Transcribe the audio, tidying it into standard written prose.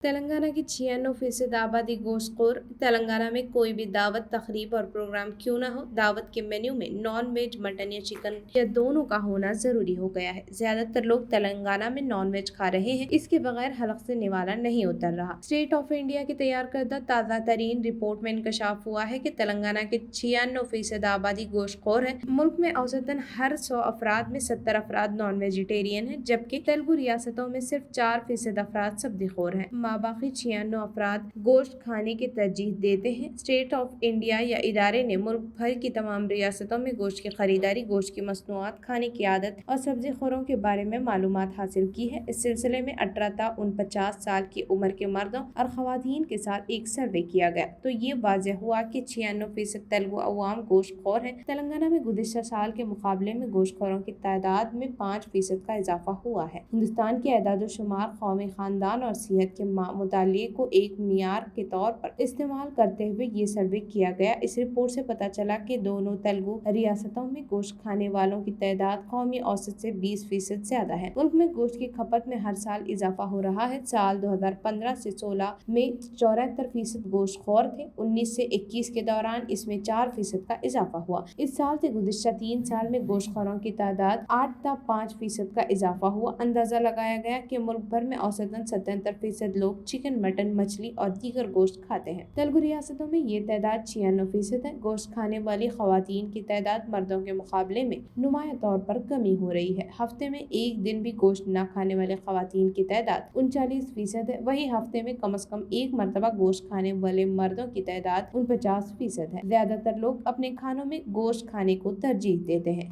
تلنگانہ کی 96% آبادی گوشت خور۔ تلنگانہ میں کوئی بھی دعوت، تقریب اور پروگرام کیوں نہ ہو، دعوت کے مینیو میں نان ویج، مٹن یا چکن یا دونوں کا ہونا ضروری ہو گیا ہے۔ زیادہ تر لوگ تلنگانہ میں نان ویج کھا رہے ہیں، اس کے بغیر حلق سے نوالا نہیں اتر رہا۔ اسٹیٹ آف انڈیا کی تیار کردہ تازہ ترین رپورٹ میں انکشاف ہوا ہے کہ تلنگانہ کی 96% آبادی گوشت خور ہے۔ ملک میں اوسطاً ہر 100 افراد میں 70 افراد نان ویجیٹیرین ہیں، جبکہ تیلگو ریاستوں میں صرف 4% افراد سبزی خور ہیں۔ باقی 96 افراد گوشت کھانے کی ترجیح دیتے ہیں۔ اسٹیٹ آف انڈیا یا ادارے نے ملک بھر کی تمام ریاستوں میں گوشت کی خریداری، گوشت کی مصنوعات، کھانے کی عادت اور سبزی خوروں کے بارے میں معلومات حاصل کی ہے۔ اس سلسلے میں 18 تا 49 سال کی عمر کے مردوں اور خواتین کے ساتھ ایک سروے کیا گیا تو یہ واضح ہوا کہ 96% تیلگو عوام گوشت خور ہیں۔ تلنگانہ میں گزشتہ سال کے مقابلے میں گوشت خوروں کی تعداد میں 5% کا اضافہ ہوا ہے۔ ہندوستان کے اعداد و شمار قومی خاندان اور صحت کے مطالعے کو ایک معیار کے طور پر استعمال کرتے ہوئے یہ سروے کیا گیا۔ اس رپورٹ سے پتہ چلا کہ دونوں تیلگو ریاستوں میں گوشت کھانے والوں کی تعداد قومی اوسط سے 20% زیادہ ہے۔ ملک میں گوشت کی کھپت میں ہر سال اضافہ ہو رہا ہے۔ سال 2015 سے 16 میں 74% گوشت خور تھے۔ 19 سے 21 کے دوران اس میں 4% کا اضافہ ہوا۔ اس سال سے گزشتہ 3 سال میں گوشت خوروں کی تعداد 8 تا 5% کا اضافہ ہوا۔ اندازہ لگایا گیا کہ ملک بھر میں اوسطاً 77% لوگ چکن، مٹن، مچھلی اور دیگر گوشت کھاتے ہیں۔ تیلگو ریاستوں میں یہ تعداد 96% ہے۔ گوشت کھانے والی خواتین کی تعداد مردوں کے مقابلے میں نمایاں طور پر کمی ہو رہی ہے۔ ہفتے میں ایک دن بھی گوشت نہ کھانے والی خواتین کی تعداد 39% ہے، وہیں ہفتے میں کم از کم ایک مرتبہ گوشت کھانے والے مردوں کی تعداد 49% ہے۔ زیادہ تر لوگ اپنے کھانوں میں گوشت کھانے کو ترجیح دیتے ہیں۔